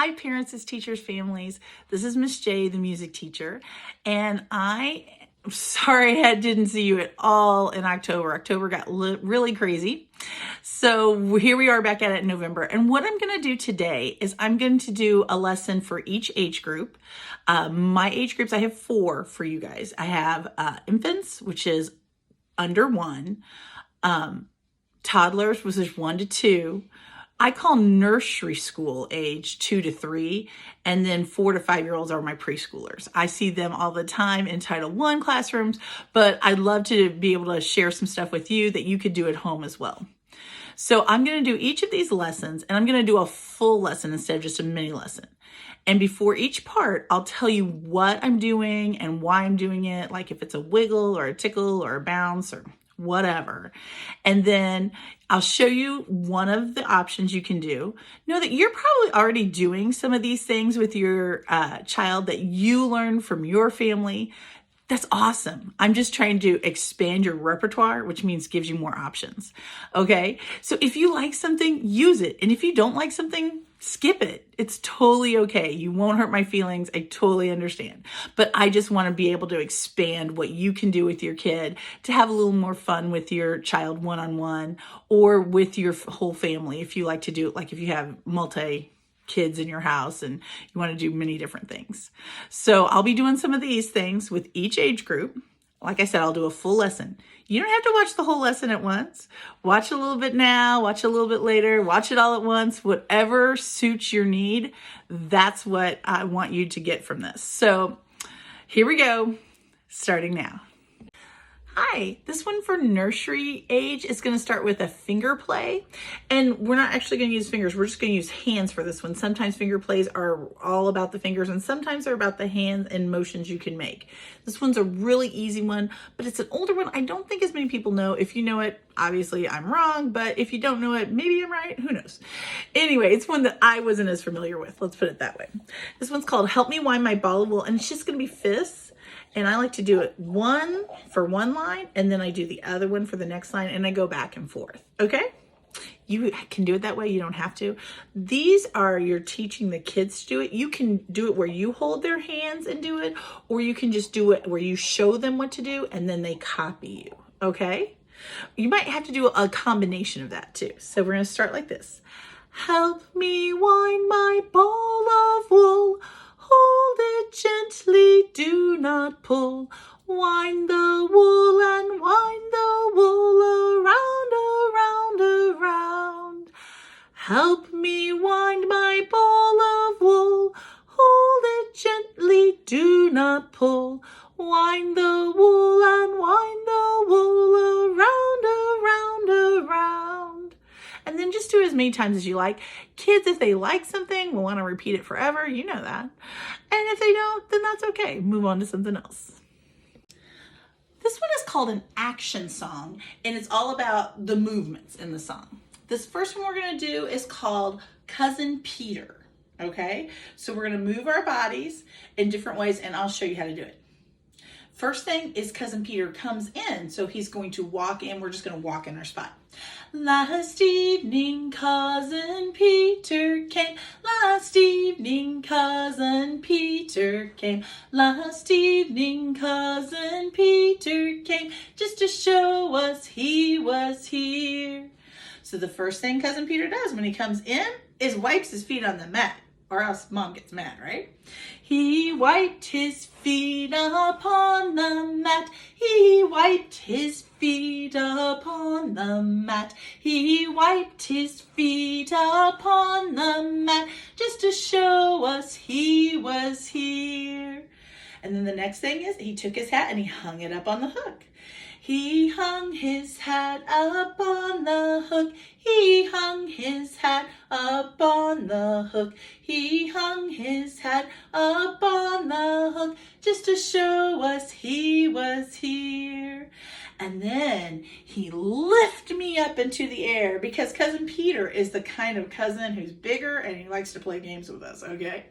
Hi parents, as teachers, families. This is Miss J, the music teacher, and I'm sorry I didn't see you at all in October. October got really crazy. So here we are back at it in November. And what I'm going to do today is I'm going to do a lesson for each age group. My age groups, I have 4 for you guys. I have infants, which is under 1, toddlers, which is 1 to 2. I call nursery school age 2 to 3, and then 4 to 5-year-olds are my preschoolers. I see them all the time in Title I classrooms, but I'd love to be able to share some stuff with you that you could do at home as well. So I'm going to do each of these lessons, and I'm going to do a full lesson instead of just a mini lesson. And before each part, I'll tell you what I'm doing and why I'm doing it, like if it's a wiggle or a tickle or a bounce or whatever. And then I'll show you one of the options you can do. Know that you're probably already doing some of these things with your child that you learned from your family. That's awesome. I'm just trying to expand your repertoire, which means gives you more options. Okay. So if you like something, use it. And if you don't like something, skip it. It's totally okay. You won't hurt my feelings. I totally understand. But I just want to be able to expand what you can do with your kid to have a little more fun with your child one-on-one or with your whole family. If you like to do it, like if you have multi kids in your house and you want to do many different things. So I'll be doing some of these things with each age group. Like I said, I'll do a full lesson. You don't have to watch the whole lesson at once. Watch a little bit now, watch a little bit later, watch it all at once, whatever suits your need. That's what I want you to get from this. So here we go, starting now. Hi, this one for nursery age is going to start with a finger play, and we're not actually going to use fingers. We're just going to use hands for this one. Sometimes finger plays are all about the fingers, and sometimes they're about the hands and motions you can make. This one's a really easy one, but it's an older one. I don't think as many people know. If you know it, obviously I'm wrong, but if you don't know it, maybe I'm right. Who knows? Anyway, it's one that I wasn't as familiar with. Let's put it that way. This one's called Help Me Wind My Ball of Wool, and it's just going to be fists. And I like to do it one for one line, and then I do the other one for the next line, and I go back and forth, okay? You can do it that way. You don't have to. These are, you're teaching the kids to do it. You can do it where you hold their hands and do it, or you can just do it where you show them what to do, and then they copy you, okay? You might have to do a combination of that too. So we're going to start like this. Help me wind my ball of wool. Hold it gently, do not pull. Wind the wool and wind the wool around, around, around. Help me wind my ball of wool. Hold it gently, do not pull. Wind the wool and wind the wool around, around, around. And then just do as many times as you like. Kids, if they like something, will want to repeat it forever. You know that. And if they don't, then that's okay. Move on to something else. This one is called an action song, and it's all about the movements in the song. This first one we're going to do is called Cousin Peter. Okay? So we're going to move our bodies in different ways, and I'll show you how to do it. First thing is Cousin Peter comes in, so he's going to walk in. We're just going to walk in our spot. Last evening, Cousin Peter came. Last evening, Cousin Peter came. Last evening, Cousin Peter came, just to show us he was here. So the first thing Cousin Peter does when he comes in is wipes his feet on the mat, or else Mom gets mad, right? He wiped his feet upon the mat. He wiped his feet upon the mat. He wiped his feet upon the mat, just to show us he was here. And then the next thing is he took his hat and he hung it up on the hook. He hung his hat up on the hook. He hung his hat up on the hook. He hung his hat up on the hook, just to show us he was here. And then he lifted me up into the air because Cousin Peter is the kind of cousin who's bigger and he likes to play games with us, okay?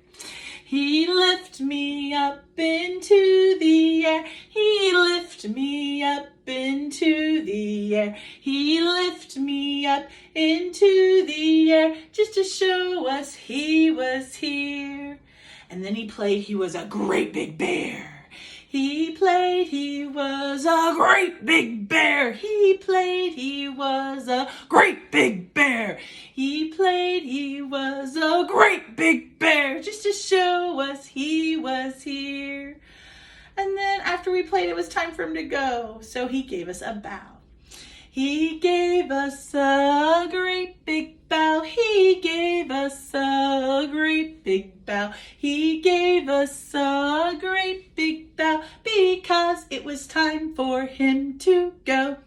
He lifted me up into the air. He lifted me up into the air. He lifted me up into the air just to show us he was here. And then he played He Was a Great Big Bear. He played He was a great big bear. He played He was a great big bear. He played He was a great big bear just to show us he was here. And then after we played, it was time for him to go. So he gave us a bow. He gave us a great big bow. He gave us a great big bow. He gave us a great big bow because it was time for him to go.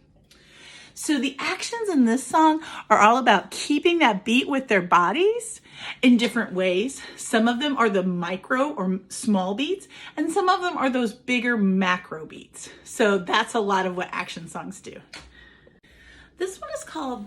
So the actions in this song are all about keeping that beat with their bodies in different ways. Some of them are the micro or small beats, and some of them are those bigger macro beats. So that's a lot of what action songs do. This one is called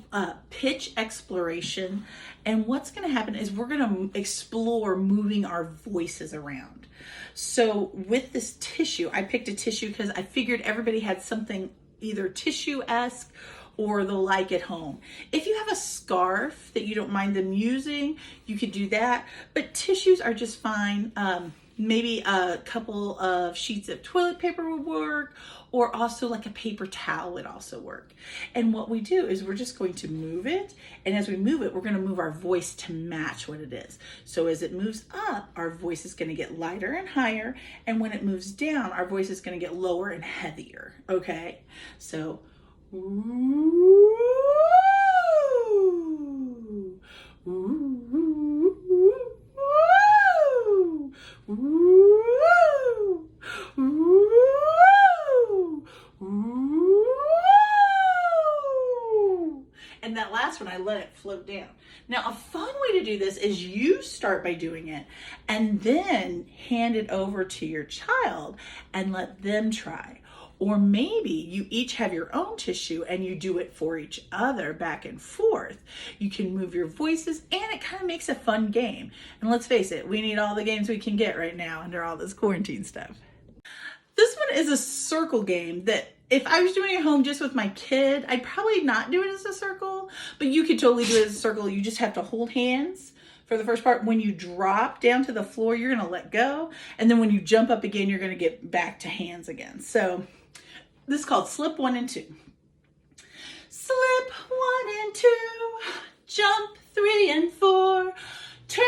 pitch exploration, and what's going to happen is we're going to explore moving our voices around. So with this tissue, I picked a tissue because I figured everybody had something either tissue-esque or the like at home. If you have a scarf that you don't mind them using, you could do that, but tissues are just fine. Maybe a couple of sheets of toilet paper would work, or also like a paper towel would also work. And what we do is we're just going to move it, and as we move it, we're going to move our voice to match what it is. So as it moves up, our voice is going to get lighter and higher, and when it moves down, our voice is going to get lower and heavier, okay? So, ooh, ooh, ooh, ooh, ooh, ooh. And that last one, I let it float down. Now, a fun way to do this is you start by doing it and then hand it over to your child and let them try. Or maybe you each have your own tissue and you do it for each other back and forth. You can move your voices and it kind of makes a fun game. And let's face it, we need all the games we can get right now under all this quarantine stuff. This one is a circle game that if I was doing it at home just with my kid, I'd probably not do it as a circle, but you could totally do it as a circle. You just have to hold hands for the first part. When you drop down to the floor, you're going to let go. And then when you jump up again, you're going to get back to hands again. So this is called Slip 1 and 2. Slip 1 and 2, jump 3 and 4, turn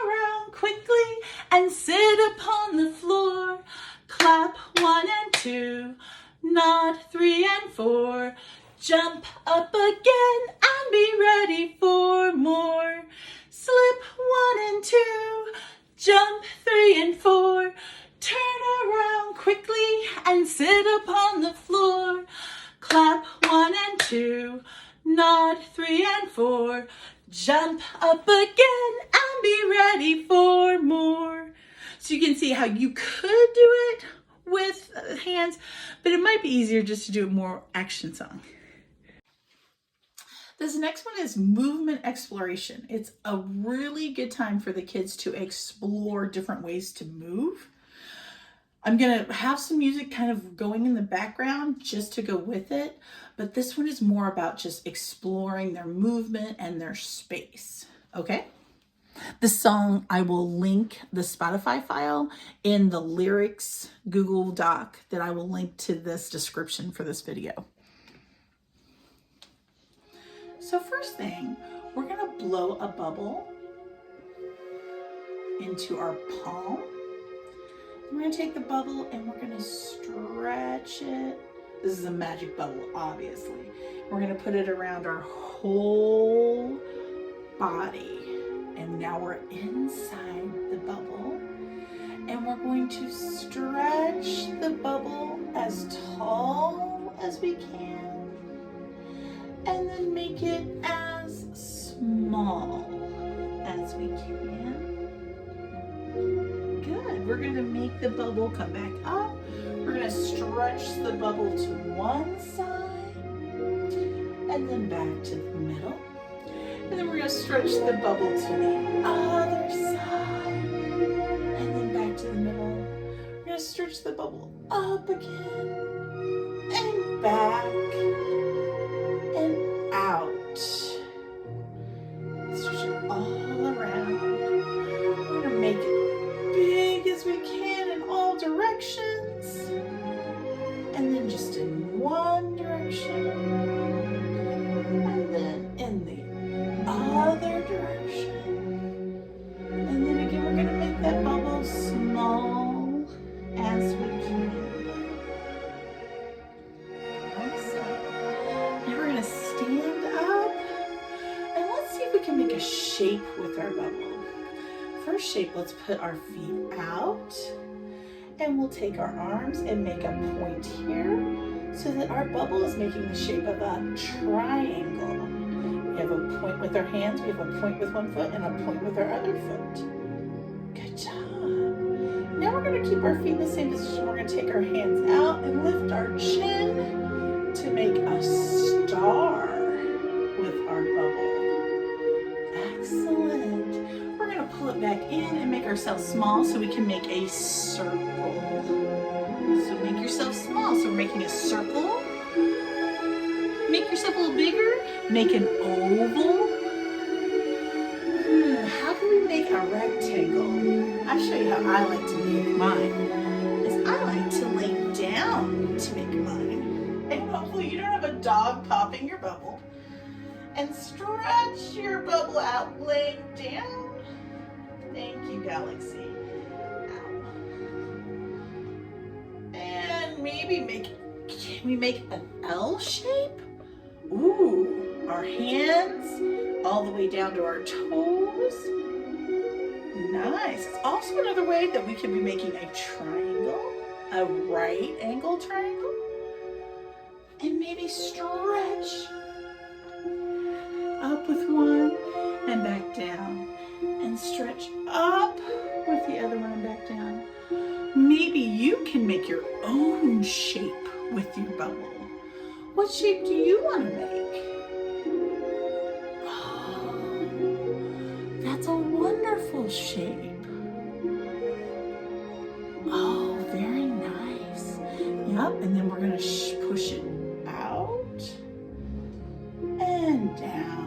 around quickly and sit upon the floor. Clap 1 and 2, nod 3 and 4, jump up again and be ready for more. Slip 1 and 2, jump 3 and 4, turn around quickly and sit upon the floor. Clap 1 and 2, nod 3 and 4, jump up again and be ready for more. So you can see how you could do it with hands, but it might be easier just to do it more action song. This next one is movement exploration. It's a really good time for the kids to explore different ways to move. I'm gonna have some music kind of going in the background just to go with it, but this one is more about just exploring their movement and their space, okay? The song, I will link the Spotify file in the lyrics Google Doc that I will link to this description for this video. So first thing, we're gonna blow a bubble into our palm. We're gonna take the bubble and we're gonna stretch it. This is a magic bubble, obviously. We're gonna put it around our whole body. And now we're inside the bubble. And we're going to stretch the bubble as tall as we can. And then make it as small as we can. Good. We're going to make the bubble come back up. We're gonna stretch the bubble to one side and then back to the middle. And then we're gonna stretch the bubble to the other side and then back to the middle. We're gonna stretch the bubble up again and back and out. Stretch it all around. We're gonna make it big as we can in all directions. And then just in one direction. And then in the other direction. And then again, we're gonna make that bubble small as we can. Like so. Now we're gonna stand up and let's see if we can make a shape with our bubble. First shape, let's put our feet out and we'll take our arms and make a point here so that our bubble is making the shape of a triangle. We have a point with our hands, we have a point with one foot and a point with our other foot. Good job. Now we're going to keep our feet in the same position. We're going to take our hands out and lift our chin to make a star with our bubble. Excellent. We're going to pull it back in and make ourselves small so we can make a circle. So make yourself small. So we're making a circle. Make yourself a little bigger. Make an oval. How can we make a rectangle? I'll show you how I like to make mine. I like to lay down to make mine. And hopefully you don't have a dog popping your bubble. And stretch your bubble out, laying down. Thank you, Galaxy. Ow. And maybe can we make an L shape? Ooh, our hands all the way down to our toes. Nice. It's also another way that we can be making a triangle, a right angle triangle. And maybe stretch up with one and back down. And stretch up with the other one and back down. Maybe you can make your own shape with your bubble. What shape do you want to make? Oh, that's a wonderful shape. Oh, very nice. Yep, and then we're going to push it out and down.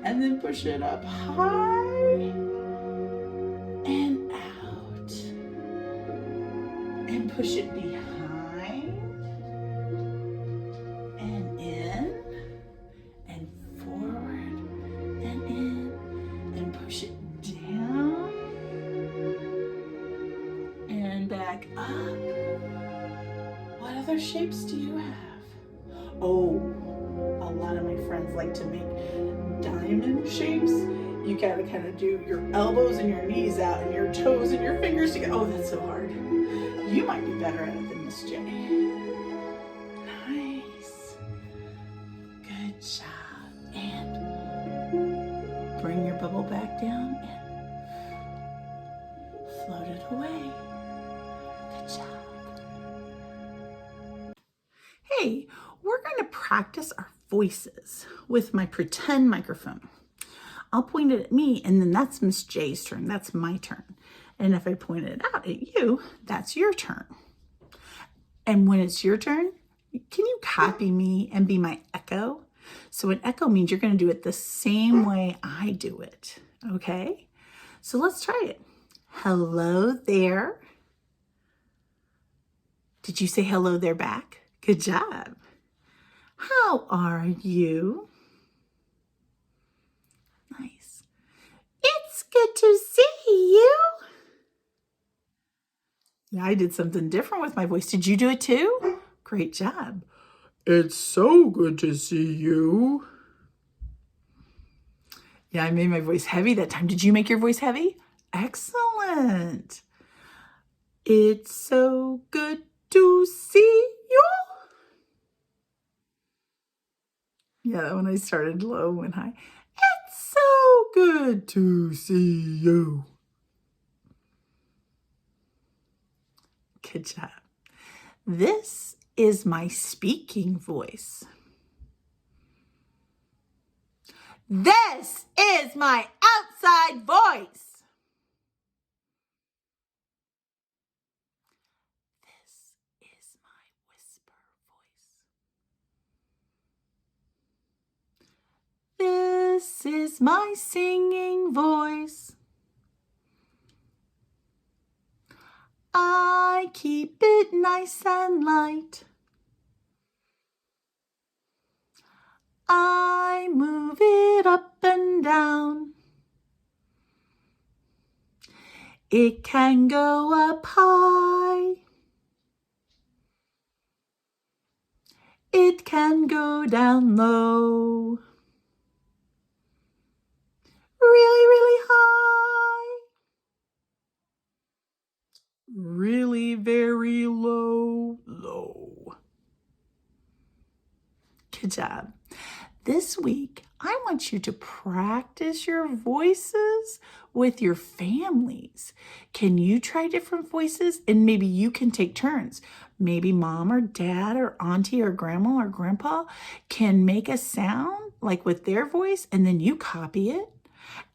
And then push it up high and out. And push it behind and in and forward and in and push it down and back up. What other shapes do you have? Oh, a lot of my friends like to make diamond shapes. You gotta kind of do your elbows and your knees out and your toes and your fingers together. Oh, that's so hard. You might be better at it than Miss J. Nice. Good job. And bring your bubble back down and float it away. Good job. Hey, we're going to practice our voices with my pretend microphone. I'll point it at me and then that's Miss J's turn. That's my turn. And if I point it out at you, that's your turn. And when it's your turn, can you copy me and be my echo? So an echo means you're going to do it the same way I do it. Okay? So let's try it. Hello there. Did you say hello there back? Good job. How are you? Nice. It's good to see you. Yeah, I did something different with my voice. Did you do it too? Great job. It's so good to see you. Yeah, I made my voice heavy that time. Did you make your voice heavy? Excellent. It's so good to see you. Yeah, that one I started low and high. It's so good to see you. Good job. This is my speaking voice. This is my outside voice. This is my whisper voice. This is my singing voice. I keep it nice and light. I move it up and down. It can go up high. It can go down low. Really, really high. Really very low, low. Good job. This week, I want you to practice your voices with your families. Can you try different voices? And maybe you can take turns. Maybe mom or dad or auntie or grandma or grandpa can make a sound like with their voice, and then you copy it.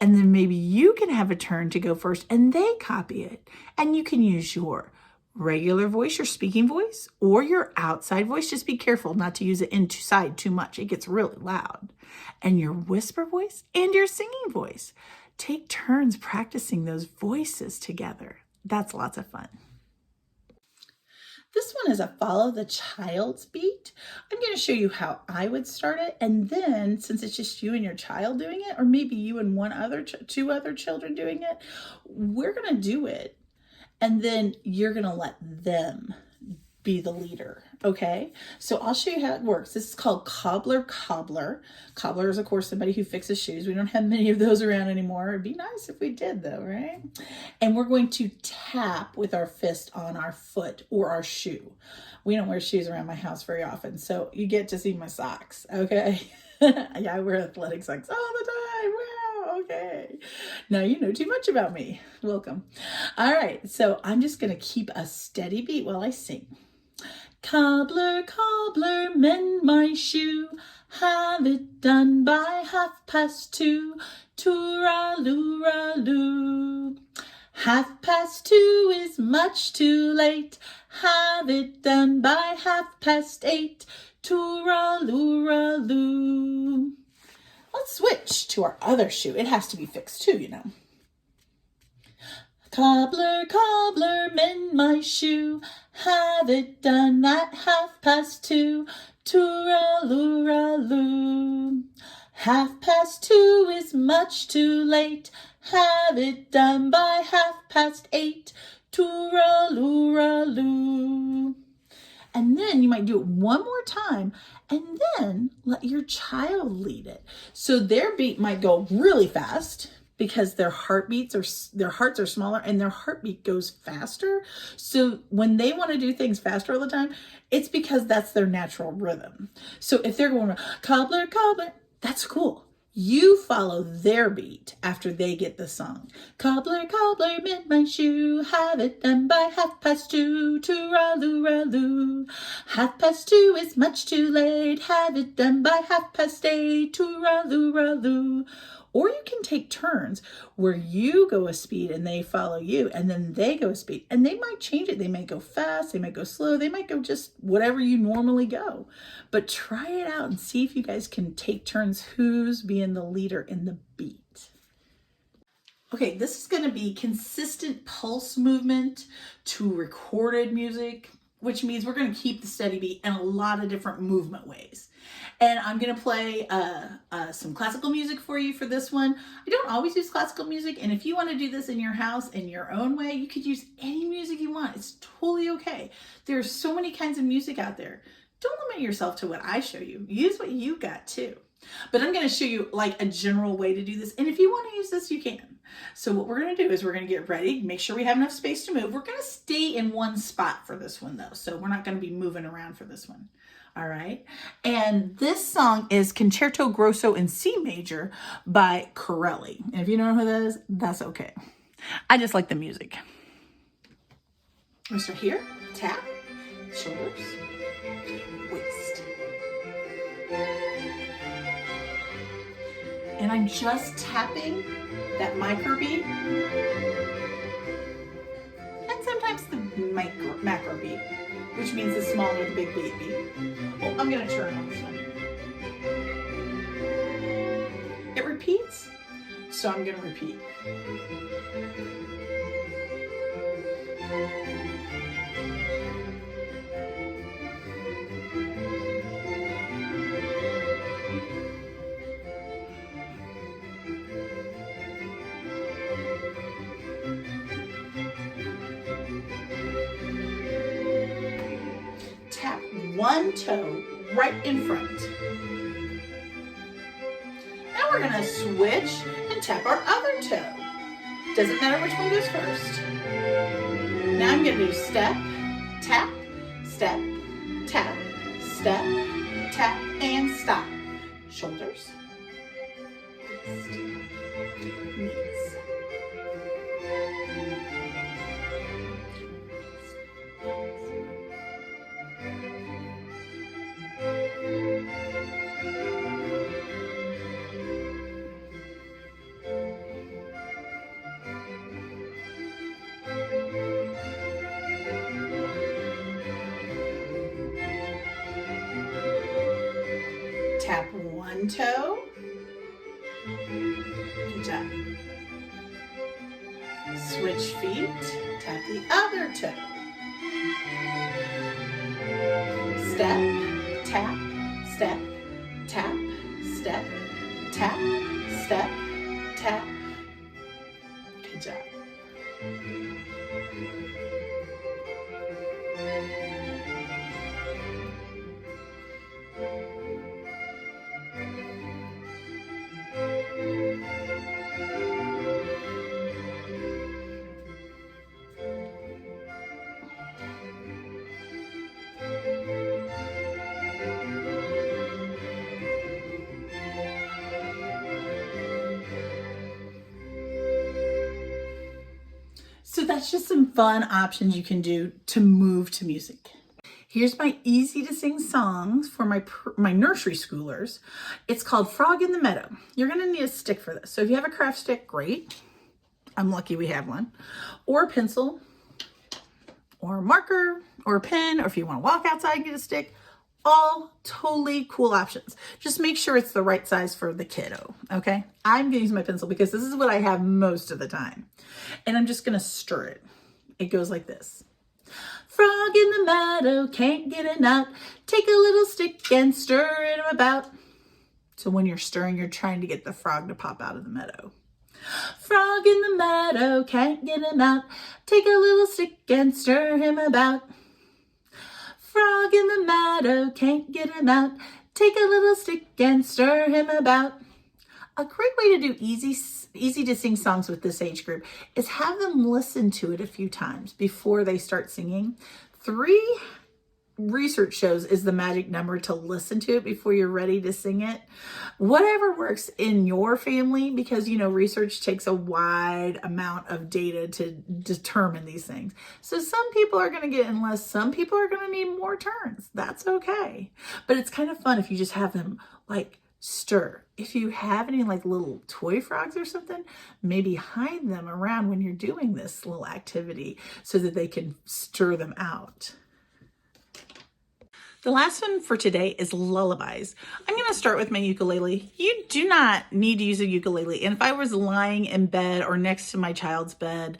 And then maybe you can have a turn to go first and they copy it. And you can use your regular voice, your speaking voice, or your outside voice. Just be careful not to use it inside too much. It gets really loud. And your whisper voice and your singing voice. Take turns practicing those voices together. That's lots of fun. This one is a follow the child's beat. I'm going to show you how I would start it. And then since it's just you and your child doing it, or maybe you and two other children doing it, we're going to do it. And then you're going to let them be the leader. Okay. So I'll show you how it works. This is called Cobbler Cobbler. Cobbler is, of course, somebody who fixes shoes. We don't have many of those around anymore. It'd be nice if we did though, right? And we're going to tap with our fist on our foot or our shoe. We don't wear shoes around my house very often, so you get to see my socks. Okay. Yeah, I wear athletic socks all the time. Wow. Okay. Now you know too much about me. Welcome. All right. So I'm just going to keep a steady beat while I sing. Cobbler, cobbler, mend my shoe. Have it done by 2:30. Tooraloo-raloo. 2:30 is much too late. Have it done by 8:30. Tooraloo-raloo. Let's switch to our other shoe. It has to be fixed too, you know. Cobbler, cobbler, mend my shoe. Have it done at 2:30. Tooraloo-raloo. 2:30 is much too late. Have it done by 8:30. Tooraloo-raloo. And then you might do it one more time and then let your child lead it. So their beat might go really fast because their hearts are smaller and their heartbeat goes faster. So when they want to do things faster all the time, it's because that's their natural rhythm. So if they're going cobbler, cobbler, that's cool. You follow their beat after they get the song. Cobbler, cobbler, mend my shoe. Have it done by 2:30. Tooraloo-raloo. 2:30 is much too late. Have it done by 8:30. Tooraloo-raloo. Or you can take turns where you go a speed and they follow you, and then they go a speed, and they might change it. They might go fast, they might go slow, they might go just whatever you normally go. But try it out and see if you guys can take turns who's being the leader in the beat. Okay, this is going to be consistent pulse movement to recorded music, which means we're going to keep the steady beat in a lot of different movement ways. And I'm going to play some classical music for you for this one. I don't always use classical music, and if you want to do this in your house in your own way, you could use any music you want. It's totally okay. There's so many kinds of music out there. Don't limit yourself to what I show you. Use what you got too. But I'm going to show you like a general way to do this, and if you want to use this, you can. So what we're going to do is we're going to get ready, make sure we have enough space to move. We're going to stay in one spot for this one though, so we're not going to be moving around for this one. All right. And this song is Concerto Grosso in C major by Corelli. And if you don't know who that is, that's okay. I just like the music. I'm going to start here, tap, shoulders, waist. And I'm just tapping that micro beat and sometimes the macro beat, which means the smaller the big beat. Oh, I'm gonna turn on this one. It repeats, so I'm gonna repeat. Tap one toe right in front. Now we're gonna switch and tap our other toe. Doesn't matter which one goes first. Now I'm gonna do step, tap, step, tap, step, tap, and stop. Shoulders, waist, knees. Tap one toe. Good job. Switch feet. Tap the other toe. Step, tap, step, tap, step, tap, step, tap. Good job. So that's just some fun options you can do to move to music. Here's my easy to sing songs for my nursery schoolers. It's called Frog in the Meadow. You're gonna need a stick for this. So if you have a craft stick, great. I'm lucky we have one. Or a pencil, or a marker, or a pen, or if you wanna walk outside and get a stick, all totally cool options. Just make sure it's the right size for the kiddo, okay? I'm gonna use my pencil because this is what I have most of the time. And I'm just gonna stir it. It goes like this. Frog in the meadow, can't get a nut. Take a little stick and stir it about. So when you're stirring, you're trying to get the frog to pop out of the meadow. Frog in the meadow, can't get a nut. Take a little stick and stir him about. Frog in the meadow, can't get a nut. Take a little stick and stir him about. A great way to do easy to sing songs with this age group is have them listen to it a few times before they start singing. 3 research shows is the magic number to listen to it before you're ready to sing it. Whatever works in your family, because research takes a wide amount of data to determine these things. So some people are going to get in less, some people are going to need more turns. That's okay. But it's kind of fun if you just have them stir. If you have any little toy frogs or something, maybe hide them around when you're doing this little activity so that they can stir them out. The last one for today is lullabies. I'm going to start with my ukulele. You do not need to use a ukulele. And if I was lying in bed or next to my child's bed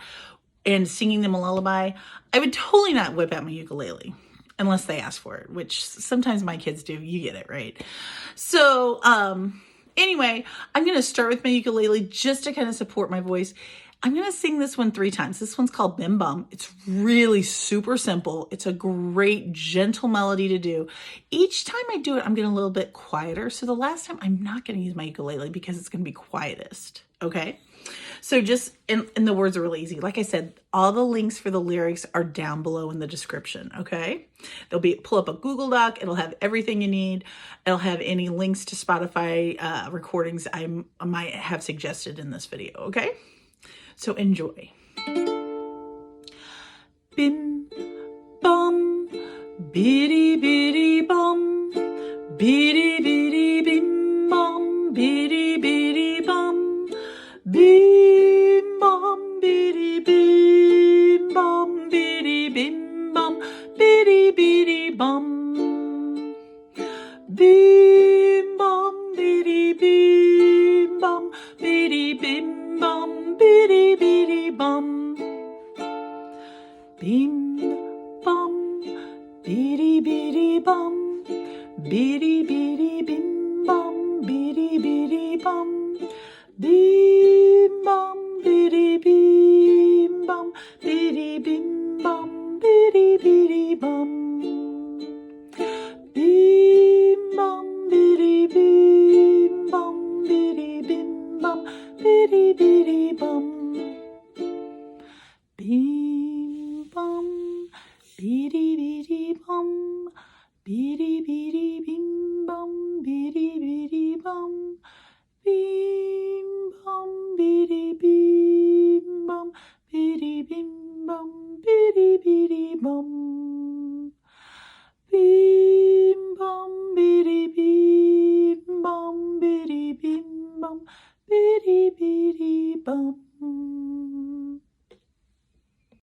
and singing them a lullaby, I would totally not whip out my ukulele unless they ask for it, which sometimes my kids do. You get it, right? So anyway, I'm going to start with my ukulele just to kind of support my voice. I'm going to sing this one 3 times. This one's called Bim Bum. It's really super simple. It's a great, gentle melody to do. Each time I do it, I'm getting a little bit quieter. So the last time, I'm not going to use my ukulele because it's going to be quietest, okay? So just, and the words are really easy. Like I said, all the links for the lyrics are down below in the description, okay? Pull up a Google Doc. It'll have everything you need. It'll have any links to Spotify recordings I might have suggested in this video, okay? So enjoy. Bim, bum, Biddy biddy bum, biddy biddy bim bum, biddy biddy bum, bim bum, biddy bim bum, biddy bim bum, biddy biddy bum. Bim bum, biddy bim bum, biddy bim bum, biddy biddy bum. Bim bum, biddy biddy bum, biddy biddy bim bum, biddy biddy bum. Bim bum, biddy bim bum, biddy bim